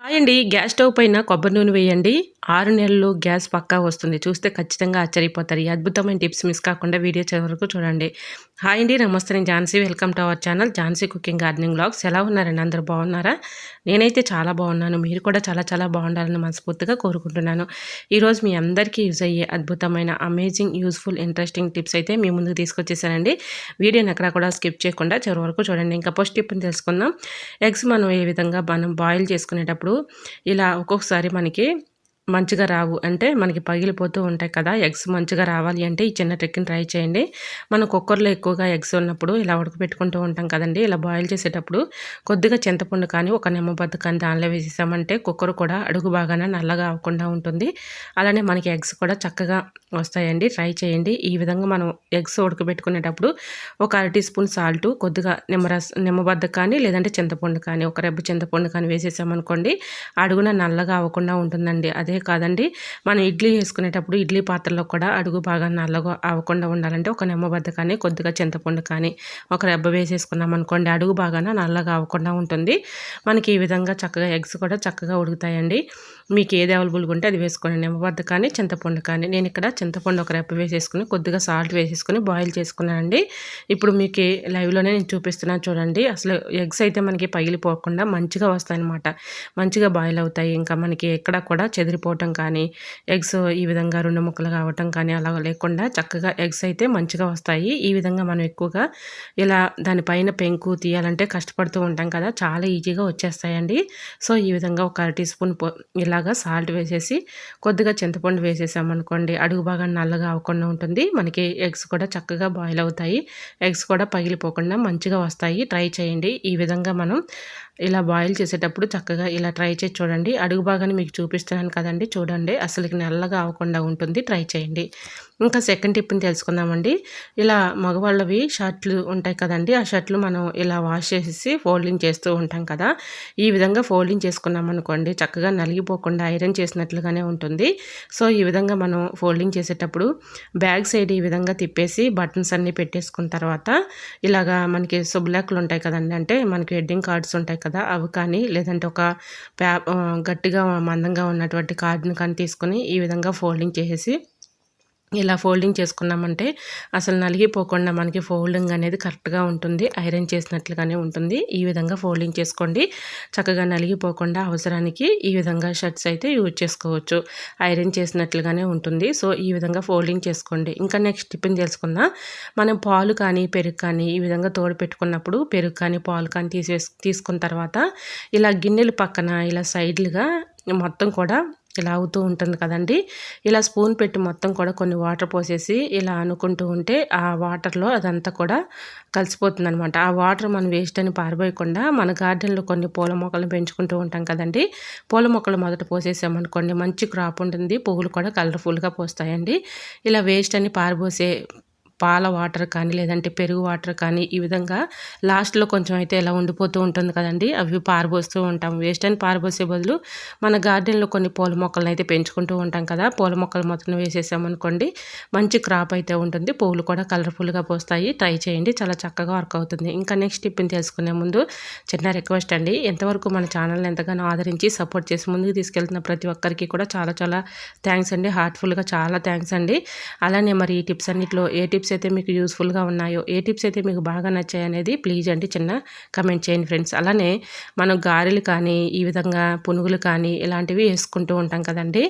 Hi అండి. Gas stove పైన కొబ్బరి నూనె వేయండి. 6 నెలలు గ్యాస్ పక్కా వస్తుంది. చూస్తే ఖచ్చితంగా ఆశ్చర్యపోతారు. ఈ అద్భుతమైన టిప్స్ మిస్ కాకుండా వీడియో చివరి వరకు చూడండి. హాయ్ అండి. నమస్తే. నేను Jhansi. Welcome to our channel Jhansi cooking gardening vlogs. ఎలా ఉన్నారండి? అందరూ బాగున్నారా? నేనైతే చాలా బాగున్నాను. మీరు కూడా చాలా చాలా బాగుండాలని మనస్ఫూర్తిగా కోరుకుంటున్నాను. ఈరోజు మీ అందరికీ యూజ్ అయ్యే అద్భుతమైన అమేజింగ్, యూజ్ఫుల్, ఇంట్రెస్టింగ్ టిప్స్ అయితే మీ ముందుకు తీసుకొచ్చేసానండి. వీడియోని ఎక్కడా కూడా స్కిప్ చేయకుండా చివరి వరకు చూడండి. ఇంకా ఫస్ట్ టిప్ని తెలుసుకుందాం. ఎగ్స్ మనం ఏ విధంగా బాయిల్ చేసుకునేటప్పుడు ఇలా ఒక్కొక్కసారి మనకి మంచిగా రావు. అంటే మనకి పగిలిపోతూ ఉంటాయి కదా! ఎగ్స్ మంచిగా రావాలి అంటే ఈ చిన్న ట్రిక్‌ని ట్రై చేయండి. మనం కుక్కర్‌లో ఎక్కువగా ఎగ్స్ ఉన్నప్పుడు ఇలా ఉడకబెట్టుకుంటూ ఉంటాం కదండీ! ఇలా బాయిల్ చేసేటప్పుడు కొద్దిగా చింతపండు కానీ, ఒక నిమ్మబద్ద కానీ దానిలో వేసేసామంటే కుక్కర్ కూడా అడుగు భాగాన నల్లగా అవ్వకుండా ఉంటుంది. అలానే మనకి ఎగ్స్ కూడా చక్కగా వస్తాయండి. ట్రై చేయండి. ఈ విధంగా మనం ఎగ్స్ ఉడకబెట్టుకునేటప్పుడు ఒక అర టీ స్పూన్ సాల్టు, కొద్దిగా నిమ్మబద్ద కానీ లేదంటే చింతపండు కానీ, ఒక రెబ్బ చింతపండు కానీ వేసేసామనుకోండి అడుగున నల్లగా అవ్వకుండా ఉంటుందండి. అదే కాదండి, మనం ఇడ్లీ వేసుకునేటప్పుడు ఇడ్లీ పాత్రలో కూడా అడుగు బాగా నల్లగా అవ్వకుండా ఉండాలంటే ఒక నిమ్మబద్ద కానీ, కొద్దిగా చింతపండు కానీ, ఒక రెబ్బ వేసేసుకున్నాం అనుకోండి అడుగు బాగాన నల్లగా అవ్వకుండా ఉంటుంది. మనకి ఈ విధంగా చక్కగా ఎగ్స్ కూడా చక్కగా ఉడుకుతాయండి. మీకు ఏది అవైలబుల్గా ఉంటే అది వేసుకోండి. నిమ్మబద్ద కానీ, చింతపండు కానీ. నేను ఇక్కడ చింతపండు ఒక రెబ్బ వేసేసుకుని కొద్దిగా సాల్ట్ వేసేసుకుని బాయిల్ చేసుకున్నానండి. ఇప్పుడు మీకు లైవ్లోనే నేను చూపిస్తున్నాను చూడండి. అసలు ఎగ్స్ అయితే మనకి పగిలిపోకుండా మంచిగా వస్తాయన్నమాట. మంచిగా బాయిల్ అవుతాయి. ఇంకా మనకి ఎక్కడ కూడా చెదిరిపోవటం కానీ, ఎగ్స్ ఈ విధంగా 2 ముక్కలుగా అవ్వటం కానీ అలా లేకుండా చక్కగా ఎగ్స్ అయితే మంచిగా వస్తాయి. ఈ విధంగా మనం ఎక్కువగా ఇలా దానిపైన పెంకు తీయాలంటే కష్టపడుతూ ఉంటాం కదా! చాలా ఈజీగా వచ్చేస్తాయండి. సో, ఈ విధంగా ఒక అర టీ స్పూన్ ఇలాగా సాల్ట్ వేసేసి కొద్దిగా చింతపండు వేసేసామనుకోండి అడుగు బాగా నల్లగా అవ్వకుండా ఉంటుంది. మనకి ఎగ్స్ కూడా చక్కగా బాయిల్ అవుతాయి. ఎగ్స్ కూడా పగిలిపోకుండా మంచిగా వస్తాయి. ట్రై చేయండి. ఈ విధంగా మనం ఇలా బాయిల్ చేసేటప్పుడు చక్కగా ఇలా ట్రై చేసి చూడండి. అడుగు భాగాన్ని మీకు చూపిస్తున్నాను కదండీ! చూడండి. అసలుకి నల్లగా అవ్వకుండా ఉంటుంది. ట్రై చేయండి. ఇంకా సెకండ్ టిప్‌ని తెలుసుకుందామండి. ఇలా మగవాళ్ళవి షర్ట్‌లు ఉంటాయి కదండీ! ఆ షర్ట్‌లు మనం ఇలా వాష్ చేసేసి ఫోల్డింగ్ చేస్తూ ఉంటాం కదా! ఈ విధంగా ఫోల్డింగ్ చేసుకున్నామనుకోండి చక్కగా నలిగిపోకుండా ఐరన్ చేసినట్లుగానే ఉంటుంది. సో, ఈ విధంగా మనం ఫోల్డింగ్ చేసేటప్పుడు బ్యాక్ సైడ్ ఈ విధంగా తిప్పేసి బటన్స్ అన్నీ పెట్టేసుకున్న తర్వాత ఇలాగా మనకి శుభలేఖలు ఉంటాయి కదండీ! అంటే మనకి వెడ్డింగ్ కార్డ్స్ ఉంటాయి కదా! అవి కానీ లేదంటే ఒక గట్టిగా మందంగా ఉన్నటువంటి కార్డ్‌ని కానీ తీసుకొని ఈ విధంగా ఫోల్డింగ్ చేసేసి ఇలా ఫోల్డింగ్ చేసుకున్నామంటే అసలు నలిగిపోకుండా మనకి ఫోల్డింగ్ అనేది కరెక్ట్‌గా ఉంటుంది. ఐరన్ చేసినట్లుగానే ఉంటుంది. ఈ విధంగా ఫోల్డింగ్ చేసుకోండి. చక్కగా నలిగిపోకుండా అవసరానికి ఈ విధంగా షర్ట్స్ అయితే యూజ్ చేసుకోవచ్చు. ఐరన్ చేసినట్లుగానే ఉంటుంది. సో, ఈ విధంగా ఫోల్డింగ్ చేసుకోండి. ఇంకా నెక్స్ట్ టిప్‌ని తెలుసుకుందాం. మనం పాలు కానీ, పెరుగు కానీ ఈ విధంగా తోడు పెట్టుకున్నప్పుడు పెరుగు కానీ, పాలు కానీ తీసుకున్న తర్వాత ఇలా గిన్నెల పక్కన ఇలా సైడ్‌లుగా మొత్తం కూడా ఇలా అవుతూ ఉంటుంది కదండీ! ఇలా స్పూన్ పెట్టి మొత్తం కూడా కొన్ని వాటర్ పోసేసి ఇలా అనుకుంటూ ఉంటే ఆ వాటర్‌లో అదంతా కూడా కలిసిపోతుందనమాట. ఆ వాటర్ మనం వేస్ట్ అని పారబోయకుండా మన గార్డెన్‌లో కొన్ని పూల మొక్కలను పెంచుకుంటూ ఉంటాం కదండీ! పూల మొక్కలు మొదట పోసేసామనుకోండి మంచి క్రాప్ ఉంటుంది. పువ్వులు కూడా కలర్‌ఫుల్‌గా పూస్తాయండి. ఇలా వేస్ట్ అని పారబోసే పాల వాటర్ కానీ, లేదంటే పెరుగు వాటర్ కానీ ఈ విధంగా లాస్ట్‌లో కొంచెం అయితే ఇలా ఉండిపోతూ ఉంటుంది కదండీ! అవి పారబోస్తూ ఉంటాం. వేస్ట్ అని పారబోసే బదులు మన గార్డెన్‌లో కొన్ని పూల మొక్కలనైతే పెంచుకుంటూ ఉంటాం కదా! పూల మొక్కలు మొత్తం వేసేసామనుకోండి మంచి క్రాప్ అయితే ఉంటుంది. పువ్వులు కూడా కలర్‌ఫుల్‌గా పూస్తాయి. ట్రై చేయండి. చాలా చక్కగా వర్క్ అవుతుంది. ఇంకా నెక్స్ట్ టిప్‌ని తెలుసుకునే ముందు చిన్న రిక్వెస్ట్ అండి. ఎంతవరకు మన ఛానల్‌ని ఎంతగానో ఆదరించి సపోర్ట్ చేసి ముందుకు తీసుకెళ్తున్న ప్రతి ఒక్కరికి కూడా చాలా చాలా థ్యాంక్స్ అండి. హార్ట్‌ఫుల్‌గా చాలా థ్యాంక్స్ అండి. అలానే మరి ఈ టిప్స్ అన్నిట్లో ఏ టిప్స్ అయితే మీకు యూజ్‌ఫుల్‌గా ఉన్నాయో, ఏ టిప్స్ అయితే మీకు బాగా నచ్చాయనేది ప్లీజ్ అండి చిన్న కమెంట్ చేయండి ఫ్రెండ్స్. అలానే మనం గారెలు కానీ, ఈ విధంగా పునుగులు కానీ ఇలాంటివి వేసుకుంటూ ఉంటాం కదండీ!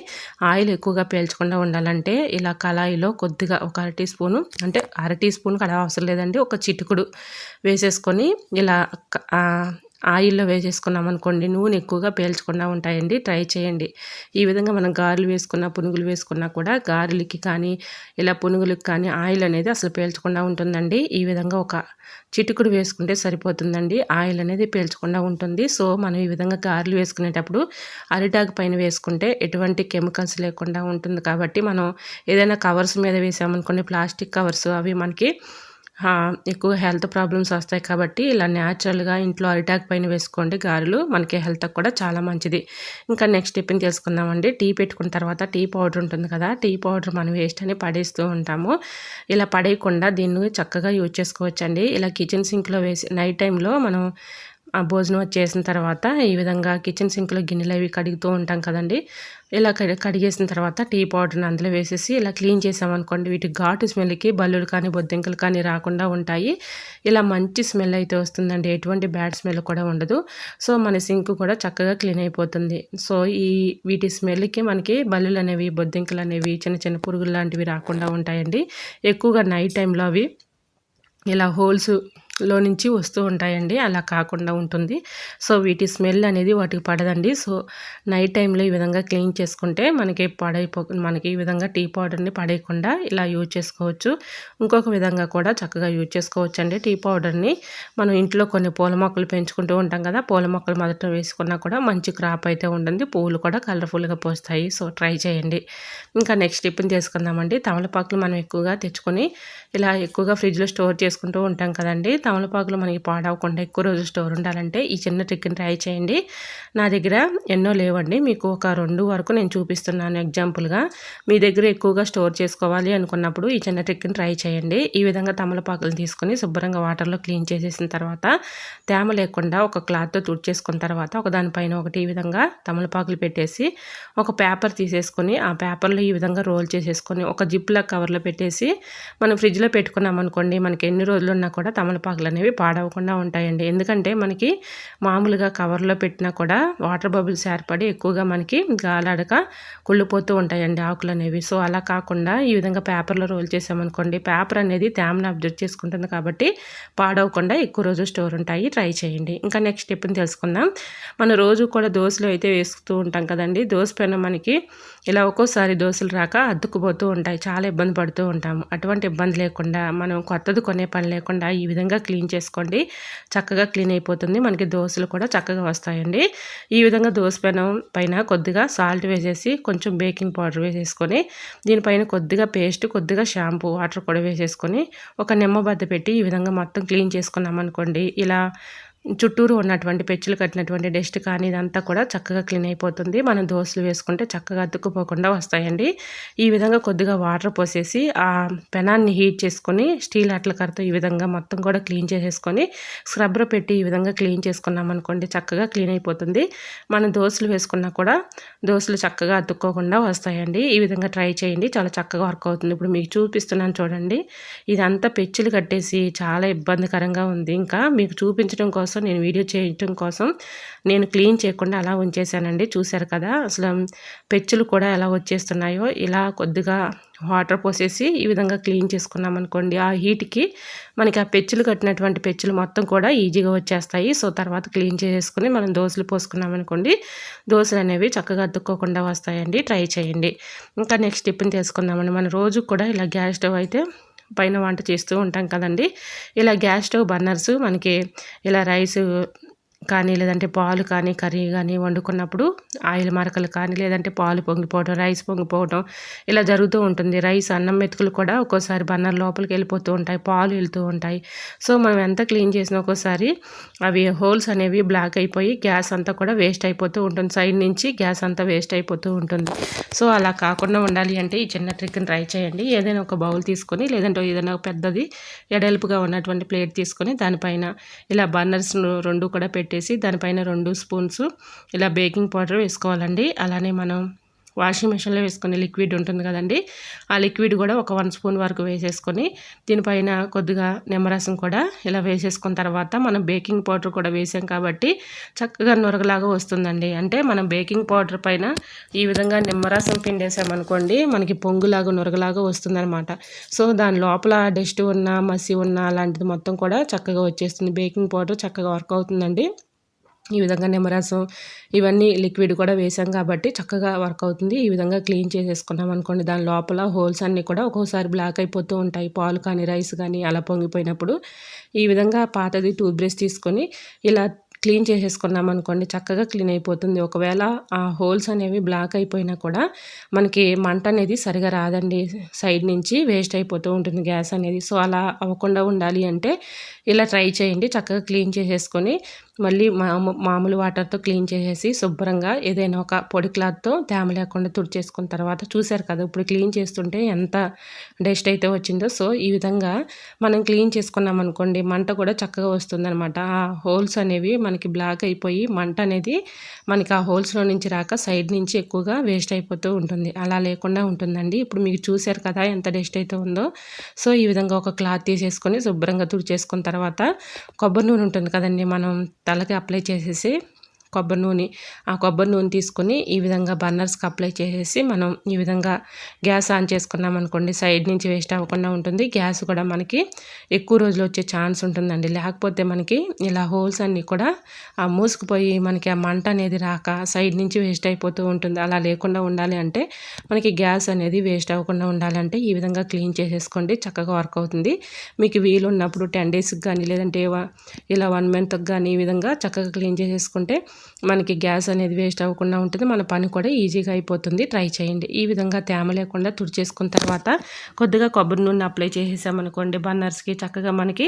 ఆయిల్ ఎక్కువగా పీల్చకుండా ఉండాలంటే ఇలా కళాయిలో కొద్దిగా ఒక అర టీ స్పూను అంటే అర టీ స్పూన్ కూడా అవసరం లేదండి. ఒక చిటికుడు వేసేసుకొని ఇలా ఆయిల్‌లో వేసేసుకున్నామనుకోండి నూనె ఎక్కువగా పీల్చకుండా ఉంటాయండి. ట్రై చేయండి. ఈ విధంగా మనం గారెలు వేసుకున్నా, పునుగులు వేసుకున్నా కూడా గారెలకి కానీ, ఇలా పునుగులకి కానీ ఆయిల్ అనేది అసలు పీల్చకుండా ఉంటుందండి. ఈ విధంగా ఒక చిటికుడు వేసుకుంటే సరిపోతుందండి. ఆయిల్ అనేది పీల్చకుండా ఉంటుంది. సో, మనం ఈ విధంగా గారెలు వేసుకునేటప్పుడు అరిటాకు పైన వేసుకుంటే ఎటువంటి కెమికల్స్ లేకుండా ఉంటుంది కాబట్టి మనం ఏదైనా కవర్స్ మీద వేసామనుకోండి ప్లాస్టిక్ కవర్స్ అవి మనకి ఎక్కువ హెల్త్ ప్రాబ్లమ్స్ వస్తాయి కాబట్టి ఇలా న్యాచురల్‌గా ఇంట్లో అరిటాకు పైన వేసుకోండి గారెలు. మనకి హెల్త్‌కి కూడా చాలా మంచిది. ఇంకా నెక్స్ట్ టిప్‌ని తెలుసుకుందామండి. టీ పెట్టుకున్న తర్వాత టీ పౌడర్ ఉంటుంది కదా! టీ పౌడర్ మనం వేస్ట్ అని పడేస్తూ ఉంటాము. ఇలా పడేయకుండా దీన్ని చక్కగా యూజ్ చేసుకోవచ్చండి. ఇలా కిచెన్ సింక్‌లో వేసి నైట్ టైంలో మనం భోజనం అది చేసిన తర్వాత ఈ విధంగా కిచెన్ సింక్‌లో గిన్నెలవి కడుగుతూ ఉంటాం కదండీ! ఇలా కడిగేసిన తర్వాత టీ పౌడర్‌ని అందులో వేసేసి ఇలా క్లీన్ చేసామనుకోండి వీటి ఘాటు స్మెల్‌కి బల్లులు కానీ, బొద్దింకలు కానీ రాకుండా ఉంటాయి. ఇలా మంచి స్మెల్ అయితే వస్తుందండి. ఎటువంటి బ్యాడ్ స్మెల్ కూడా ఉండదు. సో, మన సింక్ కూడా చక్కగా క్లీన్ అయిపోతుంది. సో, వీటి స్మెల్‌కి మనకి బల్లులనేవి, బొద్దింకలనేవి, చిన్న చిన్న పురుగులు లాంటివి రాకుండా ఉంటాయండి. ఎక్కువగా నైట్ టైంలో అవి ఇలా హోల్స్‌లో నుంచి వస్తూ ఉంటాయండి. అలా కాకుండా ఉంటుంది. సో, వీటి స్మెల్ అనేది వాటికి పడదండి. సో, నైట్ టైంలో ఈ విధంగా క్లీన్ చేసుకుంటే మనకి ఈ విధంగా టీ పౌడర్‌ని పడేయకుండా ఇలా యూజ్ చేసుకోవచ్చు. ఇంకొక విధంగా కూడా చక్కగా యూజ్ చేసుకోవచ్చండి. టీ పౌడర్‌ని మనం ఇంట్లో కొన్ని పూల మొక్కలు పెంచుకుంటూ ఉంటాం కదా! పూల మొక్కలు మొదట వేసుకున్నా కూడా మంచి క్రాప్ అయితే ఉంటుంది. పువ్వులు కూడా కలర్‌ఫుల్‌గా పూస్తాయి. సో, ట్రై చేయండి. ఇంకా నెక్స్ట్ టిప్‌ని తీసుకుందామండి. తమలపాకులు మనం ఎక్కువగా తెచ్చుకొని ఇలా ఎక్కువగా ఫ్రిడ్జ్‌లో స్టోర్ చేసుకుంటూ ఉంటాం కదండీ! తమలపాకులు మనకి పాడవకుండా ఎక్కువ రోజులు స్టోర్ ఉండాలంటే ఈ చిన్న ట్రిక్‌ని ట్రై చేయండి. నా దగ్గర ఎన్నో లేవండి. మీకు ఒక 2 వరకు నేను చూపిస్తున్నాను ఎగ్జాంపుల్‌గా. మీ దగ్గర ఎక్కువగా స్టోర్ చేసుకోవాలి అనుకున్నప్పుడు ఈ చిన్న ట్రిక్‌ని ట్రై చేయండి. ఈ విధంగా తమలపాకులను తీసుకొని శుభ్రంగా వాటర్‌లో క్లీన్ చేసేసిన తర్వాత తేమ లేకుండా ఒక క్లాత్‌తో తుడిచేసుకున్న తర్వాత ఒకదానిపైన ఒకటి ఈ విధంగా తమలపాకులు పెట్టేసి ఒక పేపర్ తీసేసుకొని ఆ పేపర్‌లో ఈ విధంగా రోల్ చేసేసుకొని ఒక జిప్‌లాక్ కవర్‌లో పెట్టేసి మనం ఫ్రిడ్జ్‌లో పెట్టుకున్నామనుకోండి మనకి ఎన్ని రోజులున్నా కూడా తమలపాకులు అనేవి పాడవకుండా ఉంటాయండి. ఎందుకంటే మనకి మామూలుగా కవర్‌లో పెట్టినా కూడా వాటర్ బబుల్స్ ఏర్పడి ఎక్కువగా మనకి గాలాడక కుళ్ళిపోతూ ఉంటాయండి ఆకులనేవి. సో, అలా కాకుండా ఈ విధంగా పేపర్‌లో రోల్ చేసామనుకోండి పేపర్ అనేది తేమను అబ్జర్వ్ చేసుకుంటుంది కాబట్టి పాడవకుండా ఎక్కువ రోజులు స్టోర్ ఉంటాయి. ట్రై చేయండి. ఇంకా నెక్స్ట్ స్టెప్‌ని తెలుసుకుందాం. మనం రోజు కూడా దోసలు అయితే వేస్తూ ఉంటాం కదండీ! దోస పెనం మనకి ఇలా ఒక్కోసారి దోసలు రాక అతుక్కుపోతూ ఉంటాయి. చాలా ఇబ్బంది పడుతూ ఉంటాము. అటువంటి ఇబ్బంది లేకుండా మనం కొత్తది కొనే పని లేకుండా ఈ విధంగా క్లీన్ చేసుకోండి. చక్కగా క్లీన్ అయిపోతుంది. మనకి దోసలు కూడా చక్కగా వస్తాయండి. ఈ విధంగా దోస పెనం పైన కొద్దిగా సాల్ట్ వేసేసి కొంచెం బేకింగ్ పౌడర్ వేసేసుకొని దీనిపైన కొద్దిగా పేస్ట్, కొద్దిగా షాంపూ, వాటర్ కూడా వేసేసుకొని ఒక నిమ్మబద్ద పెట్టి ఈ విధంగా మొత్తం క్లీన్ చేసుకున్నామనుకోండి ఇలా చుట్టూరు ఉన్నటువంటి పెచ్చులు కట్టినటువంటి డస్ట్ కానీ ఇదంతా కూడా చక్కగా క్లీన్ అయిపోతుంది. మనం దోసలు వేసుకుంటే చక్కగా అతుక్కుపోకుండా వస్తాయండి. ఈ విధంగా కొద్దిగా వాటర్ పోసేసి ఆ పెనాన్ని హీట్ చేసుకొని స్టీల్ అట్లకరతో ఈ విధంగా మొత్తం కూడా క్లీన్ చేసేసుకొని స్క్రబ్బర్ పెట్టి ఈ విధంగా క్లీన్ చేసుకున్నామనుకోండి చక్కగా క్లీన్ అయిపోతుంది. మనం దోసలు వేసుకున్నా కూడా దోసలు చక్కగా అతుక్కోకుండా వస్తాయండి. ఈ విధంగా ట్రై చేయండి. చాలా చక్కగా వర్క్ అవుతుంది. ఇప్పుడు మీకు చూపిస్తున్నాను చూడండి. ఇదంతా పెచ్చులు కట్టేసి చాలా ఇబ్బందికరంగా ఉంది. ఇంకా మీకు చూపించడం కోసం నేను వీడియో చేయటం కోసం నేను క్లీన్ చేయకుండా అలా ఉంచేసానండి. చూశారు కదా! అసలు పెచ్చులు కూడా ఎలా వచ్చేస్తున్నాయో ఇలా కొద్దిగా వాటర్ పోసేసి ఈ విధంగా క్లీన్ చేసుకున్నామనుకోండి ఆ హీట్‌కి మనకి ఆ పెచ్చులు కట్టినటువంటి పెచ్చులు మొత్తం కూడా ఈజీగా వచ్చేస్తాయి. సో, తర్వాత క్లీన్ చేసేసుకొని మనం దోసలు పోసుకున్నామనుకోండి దోసలు అనేవి చక్కగా అతుక్కోకుండా వస్తాయండి. ట్రై చేయండి. ఇంకా నెక్స్ట్ టిప్‌ని తెలుసుకుందామండి. మనం రోజు కూడా ఇలా గ్యాస్ స్టవ్ అయితే పైన వంట చేస్తూ ఉంటాం కదండీ! ఇలా గ్యాస్ స్టవ్ బర్నర్స్ మనకి ఇలా రైసు కానీ, లేదంటే పాలు కానీ, కర్రీ గానీ వండుకున్నప్పుడు ఆయిల్ మరకలు కానీ, లేదంటే పాలు పొంగిపోవడం, రైస్ పొంగిపోవడం ఇలా జరుగుతూ ఉంటుంది. రైస్ అన్నం మెతుకులు కూడా ఒక్కోసారి బర్నర్ లోపలికి వెళ్ళిపోతూ ఉంటాయి. పాలు వెళ్తూ ఉంటాయి. సో, మనం ఎంత క్లీన్ చేసినా ఒక్కోసారి అవి హోల్స్ అనేవి బ్లాక్ అయిపోయి గ్యాస్ అంతా కూడా వేస్ట్ అయిపోతూ ఉంటుంది. సైడ్ నుంచి గ్యాస్ అంతా వేస్ట్ అయిపోతూ ఉంటుంది. సో, అలా కాకుండా ఉండాలి అంటే ఈ చిన్న ట్రిక్‌ని ట్రై చేయండి. ఏదైనా ఒక బౌల్ తీసుకొని లేదంటే ఏదైనా పెద్దది ఎడల్పుగా ఉన్నటువంటి ప్లేట్ తీసుకొని దానిపైన ఇలా బర్నర్స్ 2 కూడా పెట్టేసి దానిపైన 2 స్పూన్స్ ఇలా బేకింగ్ పౌడర్ వేసుకోవాలండి. అలానే మనం వాషింగ్ మెషిన్‌లో వేసుకునే లిక్విడ్ ఉంటుంది కదండీ! ఆ లిక్విడ్ కూడా ఒక 1 స్పూన్ వరకు వేసేసుకొని దీనిపైన కొద్దిగా నిమ్మరసం కూడా ఇలా వేసేసుకున్న తర్వాత మనం బేకింగ్ పౌడర్ కూడా వేసాం కాబట్టి చక్కగా నురగలాగా వస్తుందండి. అంటే మనం బేకింగ్ పౌడర్ పైన ఈ విధంగా నిమ్మరసం పిండేసామనుకోండి మనకి పొంగులాగా నురగలాగా వస్తుందనమాట. సో, దాని లోపల డస్ట్ ఉన్నా, మసి ఉన్నా అలాంటిది మొత్తం కూడా చక్కగా వచ్చేస్తుంది. బేకింగ్ పౌడర్ చక్కగా వర్క్ అవుతుందండి. ఈ విధంగా నిమ్మరసం ఇవన్నీ లిక్విడ్ కూడా వేసాం కాబట్టి చక్కగా వర్క్ అవుతుంది. ఈ విధంగా క్లీన్ చేసేసుకున్నాం అనుకోండి దాని లోపల హోల్స్ అన్నీ కూడా ఒక్కోసారి బ్లాక్ అయిపోతూ ఉంటాయి. పాలు కానీ, రైస్ కానీ అలా పొంగిపోయినప్పుడు ఈ విధంగా పాతది టూత్ బ్రష్ తీసుకొని ఇలా క్లీన్ చేసేసుకున్నామనుకోండి చక్కగా క్లీన్ అయిపోతుంది. ఒకవేళ ఆ హోల్స్ అనేవి బ్లాక్ అయిపోయినా కూడా మనకి మంట అనేది సరిగా రాదండి. సైడ్ నుంచి వేస్ట్ అయిపోతూ ఉంటుంది గ్యాస్ అనేది. సో, అలా అవ్వకుండా ఉండాలి అంటే ఇలా ట్రై చేయండి. చక్కగా క్లీన్ చేసేసుకొని మళ్ళీ మామూలు వాటర్తో క్లీన్ చేసేసి శుభ్రంగా ఏదైనా ఒక పొడి క్లాత్తో తేమ లేకుండా తుడిచేసుకున్న తర్వాత చూసారు కదా ఇప్పుడు క్లీన్ చేస్తుంటే ఎంత డస్ట్ అయితే వచ్చిందో. సో ఈ విధంగా మనం క్లీన్ చేసుకున్నాం అనుకోండి మంట కూడా చక్కగా వస్తుందనమాట. ఆ హోల్స్ అనేవి మనకి బ్లాక్ అయిపోయి మంట అనేది మనకి ఆ హోల్స్లో నుంచి రాక సైడ్ నుంచి ఎక్కువగా వేస్ట్ అయిపోతూ ఉంటుంది. అలా లేకుండా ఉంటుందండి. ఇప్పుడు మీకు చూసారు కదా ఎంత డస్ట్ అయితే ఉందో. సో ఈ విధంగా ఒక క్లాత్ తీసేసుకొని శుభ్రంగా తుడిచేసుకున్న తర్వాత కొబ్బరి నూనె ఉంటుంది కదండి, మనం తలకి అప్లై చేసేసి ఆ కొబ్బరి నూనె తీసుకొని ఈ విధంగా బర్నర్స్కి అప్లై చేసేసి మనం ఈ విధంగా గ్యాస్ ఆన్ చేసుకున్నాం అనుకోండి సైడ్ నుంచి వేస్ట్ అవ్వకుండా ఉంటుంది. గ్యాస్ కూడా మనకి ఎక్కువ రోజులు వచ్చే ఛాన్స్ ఉంటుందండి. లేకపోతే మనకి ఇలా హోల్స్ అన్నీ కూడా మూసుకుపోయి మనకి ఆ మంట అనేది రాక సైడ్ నుంచి వేస్ట్ అయిపోతూ ఉంటుంది. అలా లేకుండా ఉండాలి అంటే మనకి గ్యాస్ అనేది వేస్ట్ అవ్వకుండా ఉండాలంటే ఈ విధంగా క్లీన్ చేసేసుకోండి, చక్కగా వర్క్ అవుతుంది. మీకు వీలు ఉన్నప్పుడు 10 డేస్కి కానీ లేదంటే ఇలా 1 మంత్కి కానీ ఈ విధంగా చక్కగా క్లీన్ చేసేసుకుంటే మనకి గ్యాస్ అనేది వేస్ట్ అవ్వకుండా ఉంటుంది. మన పని కూడా ఈజీగా అయిపోతుంది. ట్రై చేయండి. ఈ విధంగా తేమ లేకుండా తుడిచేసుకున్న తర్వాత కొద్దిగా కొబ్బరి నూనె అప్లై చేసేసామనుకోండి బర్నర్స్కి, చక్కగా మనకి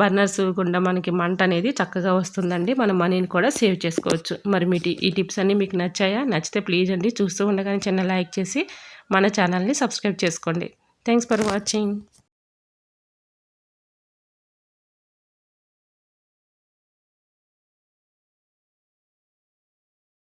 బర్నర్స్ గుండా మనకి మంట అనేది చక్కగా వస్తుందండి. మన మనీని కూడా సేవ్ చేసుకోవచ్చు. మరి ఈ టిప్స్ అన్నీ మీకు నచ్చాయా? నచ్చితే ప్లీజ్ అండి చూస్తూ ఉండగానే చిన్న లైక్ చేసి మన ఛానల్ని సబ్స్క్రైబ్ చేసుకోండి. Thanks for watching.